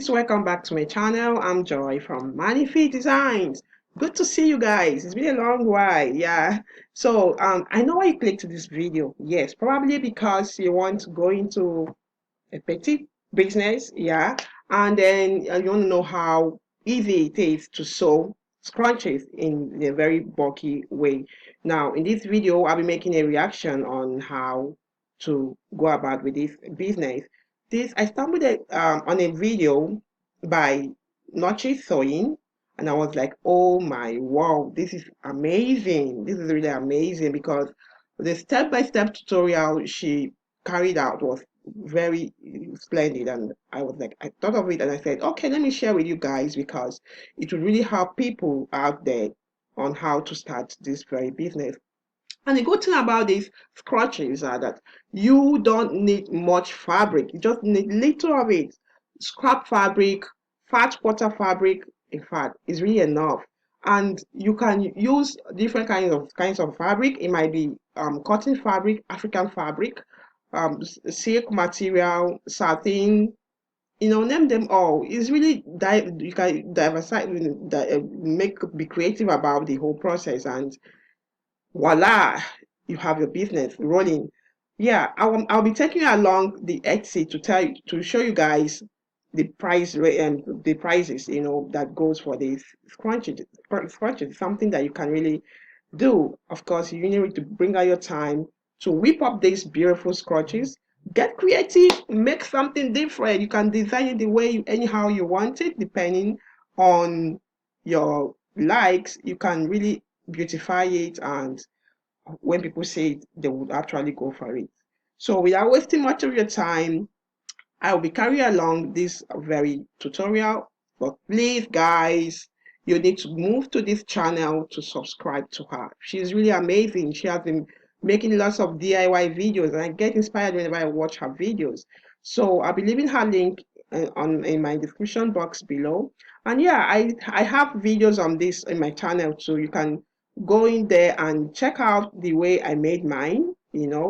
Scrunchies, welcome back to my channel. I'm Joy from Manifest Designs. Good to see you guys. It's been a long while. Yeah. So I know why you clicked this video. Yes, probably because you want to go into a petty business. Yeah. And then you want to know how easy it is to sew scrunchies in a very bulky way. Now, in this video, I'll be making a reaction on how to go about with this business. This I stumbled on a video by Notchy Sewing, and I was like, "Oh my wow, this is amazing! This is really amazing!" Because the step-by-step tutorial she carried out was very splendid, and I was like, I thought of it, and I said, "Okay, let me share with you guys because it will really help people out there on how to start this very business." And the good thing about these scratches are that you don't need much fabric. You just need little of it. Scrap fabric, fat quarter fabric, in fact, is really enough. And you can use different kinds of fabric. It might be cotton fabric, African fabric, silk material, satin, name them all. It's really you can diversify, be creative about the whole process, and voila, you have your business rolling. Yeah, I'll be taking you along the Etsy to show you guys the prices that goes for this scrunchie. Scrunchie is something that you can really do. Of course, you need to bring out your time to whip up these beautiful scrunchies. Get creative, make something different. You can design it the way anyhow you want it, depending on your likes. You can really beautify it, and when people say it, they would actually go for it. So without wasting much of your time, I will be carrying along this very tutorial. But please, guys, you need to move to this channel to subscribe to her. She's really amazing. She has been making lots of DIY videos, and I get inspired whenever I watch her videos. So I'll be leaving her link in my description box below. And yeah, I have videos on this in my channel too. You can go in there and check out the way I made mine.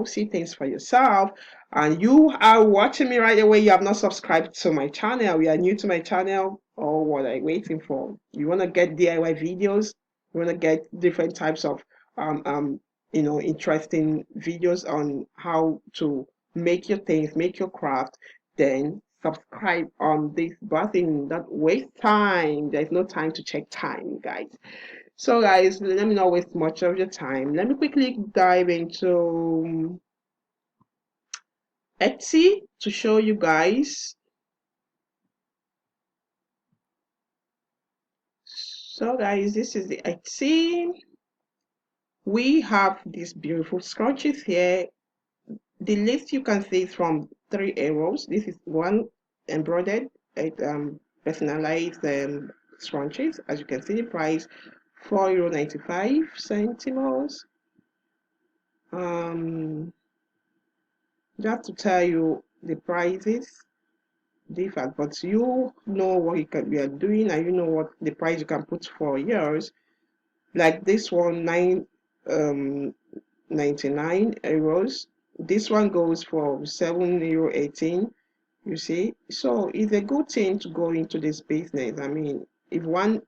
See things for yourself. And you are watching me right away, you have not subscribed to my channel, you are new to my channel, or what are you waiting for? You want to get DIY videos, you want to get different types of interesting videos on how to make your things, make your craft, then subscribe on this button. That waste time. There's no time to check time, guys. So guys, let me not waste much of your time. Let me quickly dive into Etsy to show you guys. So guys, this is the Etsy. We have these beautiful scrunchies here. The list you can see is from 3 euros. This is one embroidered, personalized scrunchies. As you can see, the price €4.95. Just to tell you the prices differ, but you know what we are doing, and you know what the price you can put for yours. Like this one, 99 euros. This one goes for €7.18. You see, so it's a good thing to go into this business. I mean, if one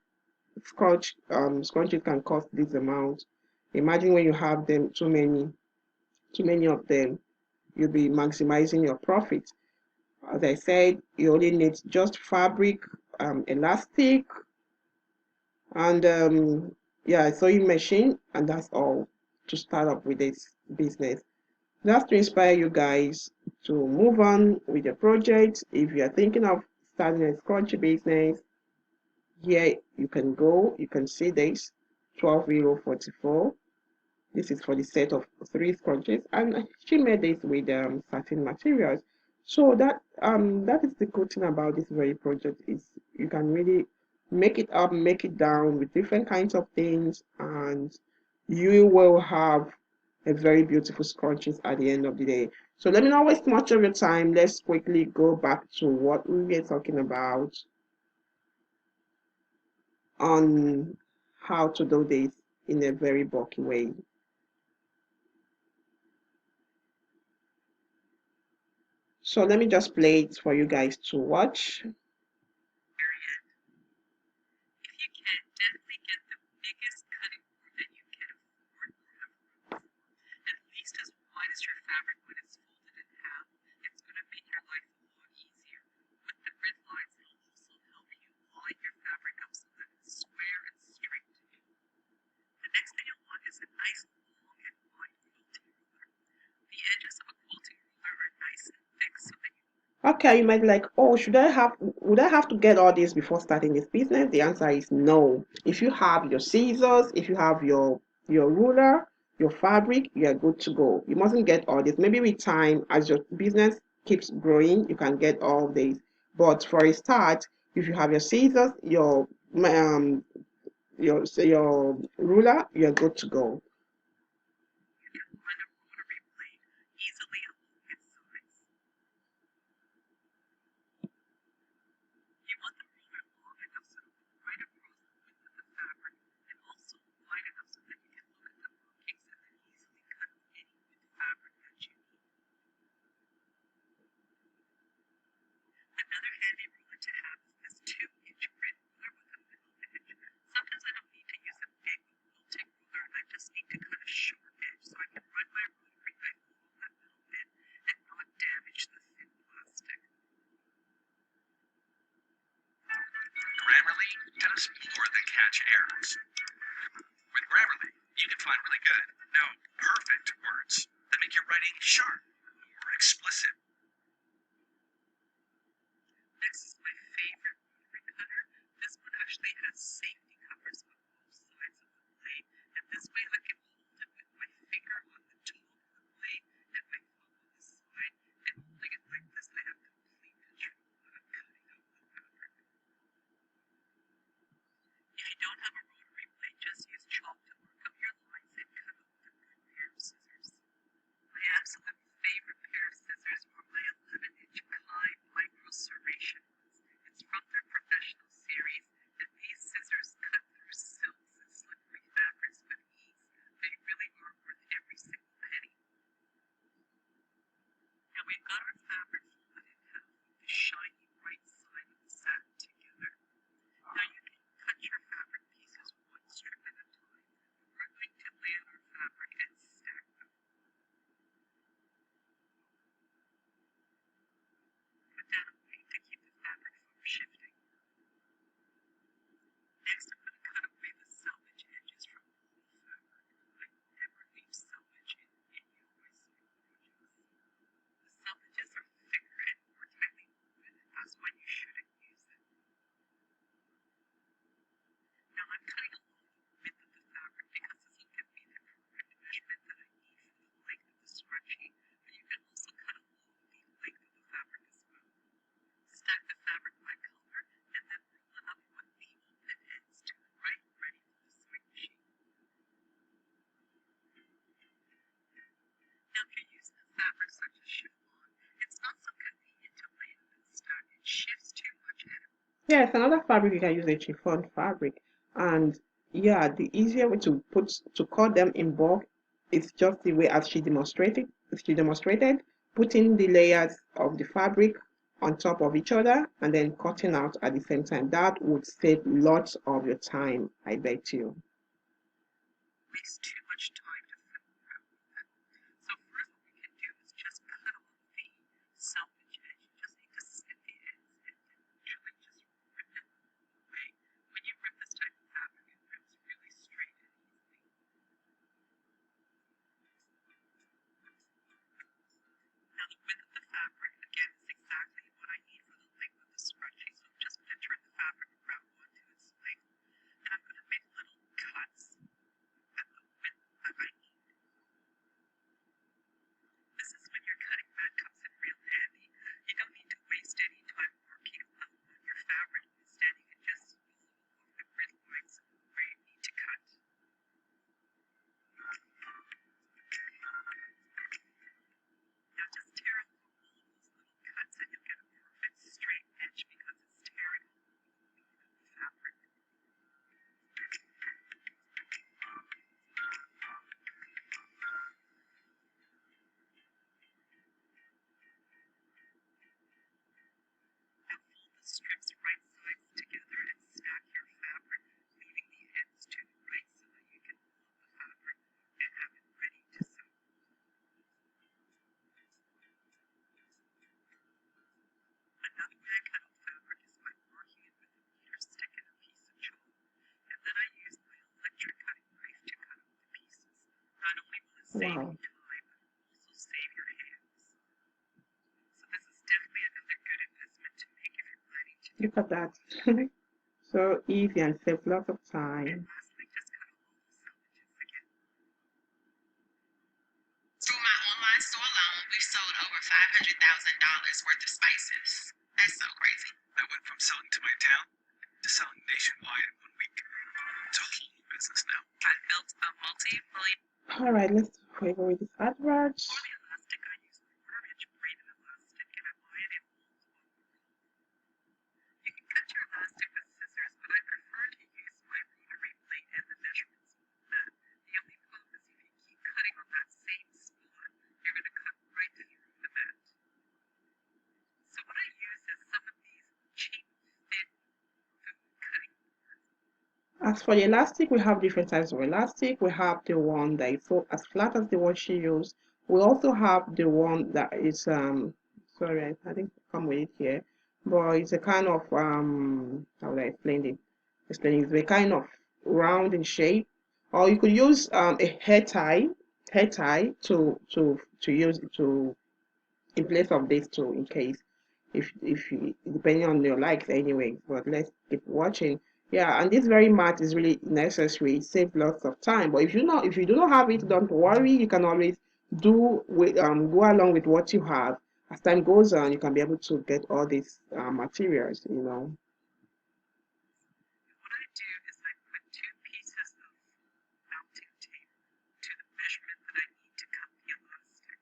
scotch can cost this amount, imagine when you have them too many of them, you'll be maximizing your profit. As I said, you only need just fabric, elastic, and yeah, sewing machine, and that's all to start up with this business. That's to inspire you guys to move on with your project. If you are thinking of starting a scrunchie business, here you can go. You can see this €12.44. This is for the set of 3 scrunchies, and she made this with satin materials. So that is the good thing about this very project, is you can really make it up, make it down with different kinds of things, and you will have a very beautiful scrunchies at the end of the day. So let me not waste much of your time. Let's quickly go back to what we were talking about on how to do this in a very bulky way. So let me just play it for you guys to watch. Definitely get the biggest cutting board that you can afford or have room for. At least as wide as your fabric when it's folded in half. It's going to make your life a lot easier. With the grid lines, it'll also help you line your fabric up so that it's square and straight. The next thing you'll want is a nice long and wide quilting ruler. The edges of a quilting ruler are nice and thick so that you Okay, you might be like, oh, would I have to get all this before starting this business? The answer is no. If you have your scissors, if you have your ruler, your fabric, you are good to go. You mustn't get all this. Maybe with time, as your business keeps growing, you can get all this. But for a start, if you have your scissors, your ruler, you're good to go. can run a rotary blade easily along its sides. You want the ruler long enough so it will right across the width of the fabric and also wide enough so that you can look at the markings and then easily cut any width fabric that you need. Another handy ruler to have is this 2-inch grid ruler with a middle edge. Sometimes I don't need to use a big quilting ruler, I just need to cut a short edge so I can run my rotary knife along that middle bit and not damage the thin plastic. Grammarly does more than catch errors. With Grammarly, you can find really good, no, perfect words that make your writing sharp or explicit. Next is my favorite rotary cutter. This one actually has safety covers on both sides of the blade, and this way I can hold it with my finger on the top of the blade and my thumb on the side, and holding it like this I have complete control when I'm cutting out the fabric. If you don't have a rotary blade, just use chalk to mark out your lines and cut out with a good pair of scissors. My absolute favorite pair of scissors are my 11-inch Kai micro serration ones. It's from their professional series, and these scissors cut through silks and slippery fabrics with ease. They really are worth every single penny. Now we've got our fabric folded in half with the shiny right side of the satin together. Now you can cut your fabric pieces one strip at a time. We're going to lay out our fabric and stack them. Put down a weight to keep the fabric from shifting. Next, I'm going to cut away the selvage edges from all the fabric. I never leave selvage in any of my sewing projects. The selvages are thicker and more tightly woven, and that's why you shouldn't use it. Now I'm cutting along the width of the fabric because this will give me the correct measurement that I need for the length of the scrunchie, but you can also cut along the length of the fabric as well. Stack the fabric by color and then roll it up with the open ends to the right, ready for the sewing machine. Now if you're using a fabric such as chiffon, it's not so convenient to lay it and stack. It shifts too much and Yes, another fabric you can use a chiffon fabric, and yeah, the easier way to cut them in bulk is just the way as she demonstrated, putting the layers of the fabric on top of each other and then cutting out at the same time. That would save lots of your time, I bet you. wastes too much time to fiddle around with it. So first what we can do is just cut off the selvage edge. You just need to snip the ends and then literally just rip it away. When you rip this type of fabric, it rips really straight and easily. Now the width of the fabric, again, is exactly what I need for the length of the scrunchie, so I'm just going to turn the fabric around onto its length, and I'm going to make little cuts at the width that I Wow. time, but also save your hands. So this is definitely another good investment to make if you're planning to do. Look at that. So easy and save lots of And time. lastly, just cut all the salvages again. Through my online store alone, we've sold over $500,000 worth of spices. That's so crazy. I went from selling to my town to selling nationwide in 1 week. It's a whole new business now. I've built a multi-million. All right, let's go over this advert. For the elastic, I use quarter-inch braided elastic and apply it in folds along the roll. You can cut your elastic with scissors, but I prefer to use my rotary blade and the measurements on that. The only problem is if you keep cutting on that same spot, you're going to cut right through the mat. So what I use is some of these cheap, thin food cutting boards. As for the elastic, we have different types of elastic. We have the one that is so as flat as the one she used. We also have the one that is sorry, I didn't come with it here, but it's a kind of how would I explain it? It's a kind of round in shape. Or you could use a hair tie to use it to in place of these two in case if you depending on your likes anyway. But let's keep watching. Yeah, and this very mat is really necessary. It saves lots of time. But if you do not have it, don't worry. You can always do with go along with what you have. As time goes on, you can be able to get all these materials. You know. What I do is I put 2 pieces of mounting tape to the measurement that I need to cut the elastic.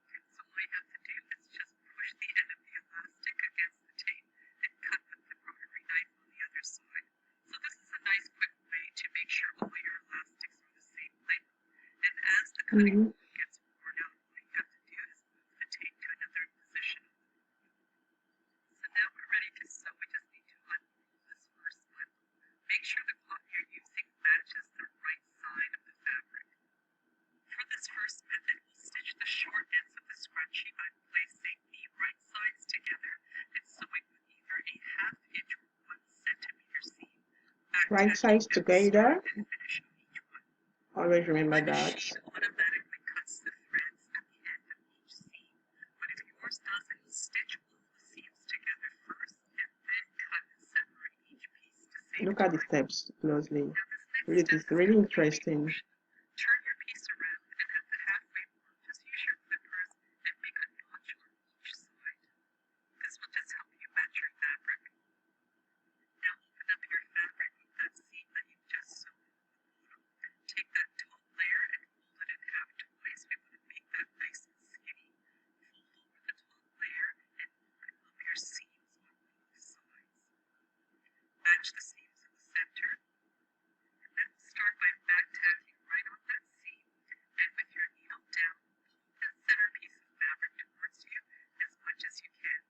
So all I have to do is just push the end of the elastic against the tape and cut with the rotary knife on the other side. So this is a nice quick way to make sure all your elastics are the same length. And as the cutting board gets worn out, all you have to do is move the tape to another position. So now we're ready to sew. We just need to unroll this first one. Make sure the cloth you're using matches the right side of the fabric. For this first method, we'll stitch the short ends of the scrunchie by placing the right sides together and sewing with either a 1/2 inch or 1 centimeter seam. Right sides together. And finish on each one. Always remember The that. machine automatically cuts the threads at the end of each seam, but if yours doesn't, stitch all the seams together first and then cut and separate each piece to save Look at the time. steps closely. Now this next Really, step it's is really the interesting. portion. Turn your piece around and at the halfway mark, just use your clippers and make a notch on each side. This will just help you match your fabric. Now open up your fabric with that seam that you just sewn in the bottom. Take that top layer and fold it in half twice. We want to make that nice and skinny. Fold over the top layer and open up your seams on both sides. Match the seams in the center. And then start by back tacking right on that seam. And with your needle down, pull that center piece of fabric towards you as much as you can.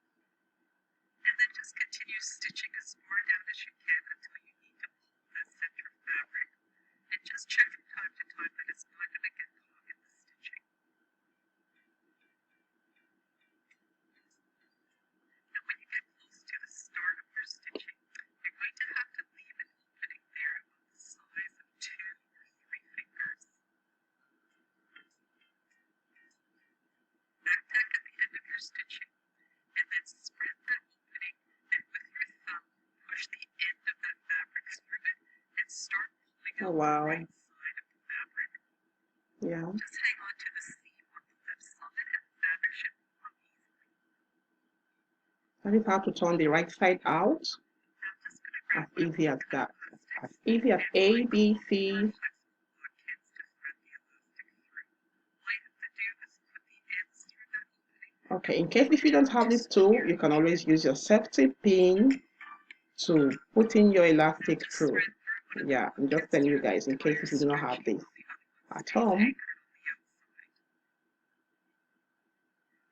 And then just continue stitching as far down as you can until you need to pull that center fabric. And just check from time to time that it's not going to get caught in the stitching. Now when you get close to the start of your stitching, you're going to have to leave an opening there about the size of 2 or 3 fingers. Backtack at the end of your stitching, and then spread that opening, and with your thumb, push the end of that fabric through it, and start pulling Oh out wow. the right side of the fabric. Yeah. Just hang on to the seam on the left side, and the fabric should move up easily. That is how to turn the right side out. Now I'm just going to As grab one of easy these as cut that. elastics As easy as and A, find B, one C. more flexible lock ends to thread the elastic through. All you have to do is put the ends through that opening. Okay, in case if you don't have this tool, you can always use your safety pin to put in your elastic Just through. thread through one of Yeah, the I'm just lock telling you ends guys in through case your if you do not have scrunchie this while the other one at stays home. anchored on the outside.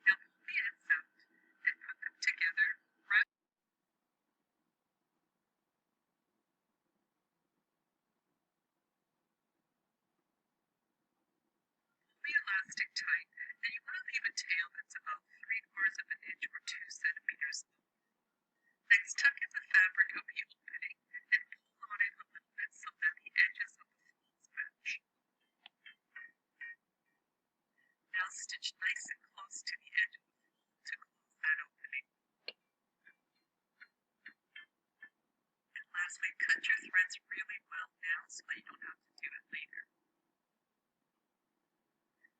Now pull the ends out and put them together. Wrap the elastic tight, and you want to leave a tail that's about 3/4 of an inch or 2 centimeters long. Next, tuck in the fabric of the opening and pull on it a little bit so that the edges of the folds match. cut your threads really well now so that you don't have to do it later.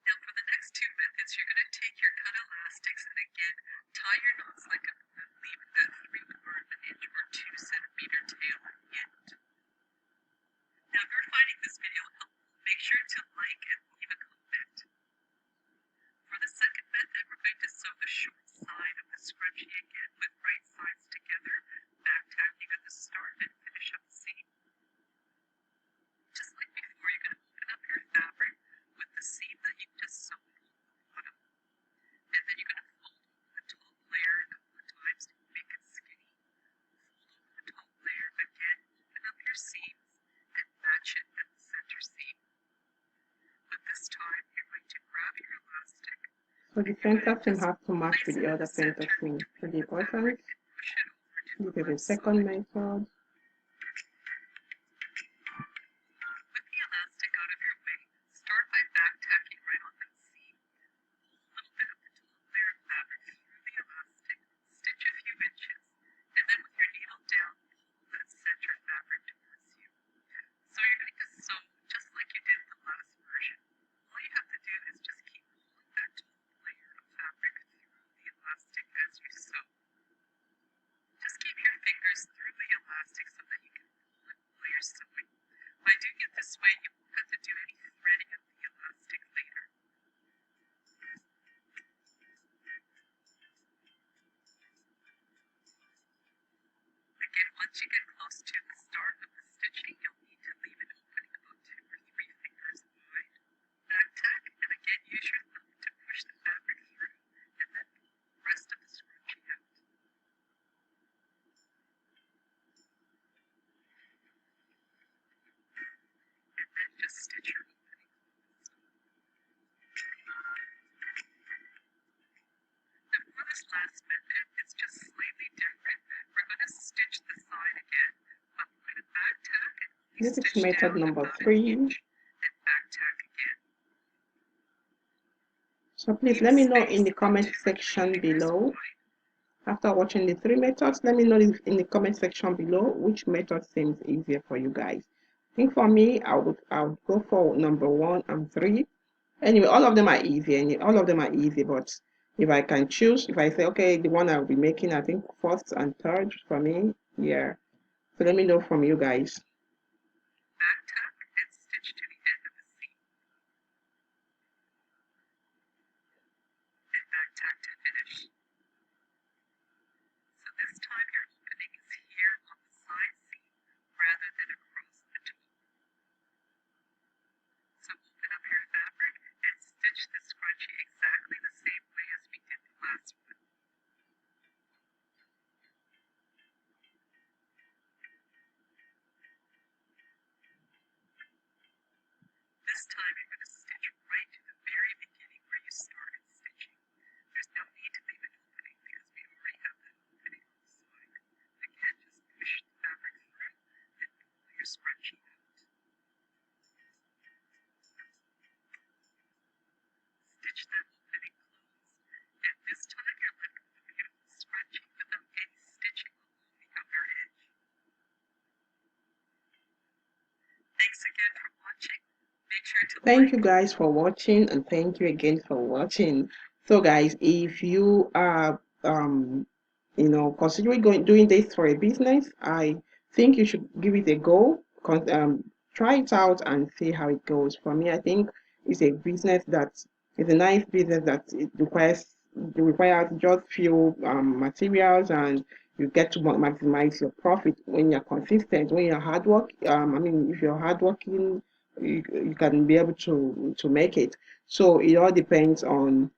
Now for the next two methods, you're going to take your cut elastics and again tie your knots like a balloon, leaving that 3/4 inch or 2 centimeter tail at the end. Now if you're finding this video helpful, make sure to like and leave a comment. For the second method, we're going to sew the short side of the scrunchie again with right sides together, back tacking at the start and finish up the seam. Just like before, you're going to open up your fabric with the seam that you just sewed on the bottom. And then you're going to fold over the top layer a couple of times to make it skinny. Fold over the top layer again, open up your seams, and match it at the center seam. But this time, you're going to grab your elastic. So the center seam has to match with the other center seam. So the important, this is the second method. With the elastic out of your way, start by back tacking right on that seam. Pull a little bit of the top layer of fabric through the elastic, stitch a few inches, and then with your needle down, pull that center fabric towards you. So you're going to sew just like you did in the last version. All you have to do is just keep pulling that top layer of fabric through the elastic as you sew. Just keep your fingers through the elastic so that you can pull it while you're sewing. By doing it this way, you won't have to do any threading of the elastic later. Again, once you get close to the start of the stitching, you'll need to leave an opening about 2 or 3 fingers wide. Back tack, and again use your thumb to push the fabric through, and then pull the rest of the scrunchie out. And then just stitch your opening closed. Now for this last method, it's just slightly different. We're going to stitch the side again, but we're going to back tack and only This is stitch method down number about 3. an inch and back tack again. So please let me know in the comment section below. After watching the 3 methods, let me know in the comment section below which method seems easier for you guys. I think for me, I would go for number 1 and 3. Anyway, all of them are easy, and all of them are easy. But if I can choose, if I say okay, the one I'll be making, I think first and third for me, yeah. So let me know from you guys. Back tack and stitch to the end of the seam. And back tack to finish. So this time your opening is here on the side seam rather than across the top. So open up your fabric and stitch the scrunchie exactly the same way as we did the last one. This time you're going to stitch right to the very beginning where you started stitching. There's no need to leave an opening because we already have that opening on the side. Again, just push the fabric through and pull your scrunchie out. Stitch that opening closed, and this time you're left with a beautiful scrunchie without any stitching along the outer edge. Thanks again for watching. Make sure to Thank you guys for watching, and thank you again for watching. So guys, if you are considering doing this for a business, I think you should give it a go. Try it out and see how it goes. For me, I think it's a business that is a nice business that it requires just few materials, and you get to maximize your profit when you're consistent, when you're hard work. If you're hardworking, you can be able to make it. So it all depends on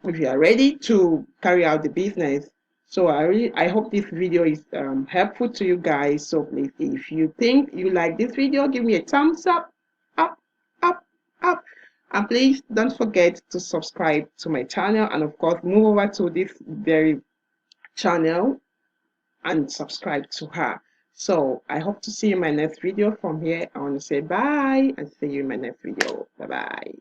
if you are ready to carry out the business. So I hope this video is helpful to you guys. So please, if you think you like this video, give me a thumbs up, up, up, up. And please don't forget to subscribe to my channel, and of course move over to this very channel and subscribe to her. So I hope to see you in my next video. From here, I want to say bye and see you in my next video. Bye bye.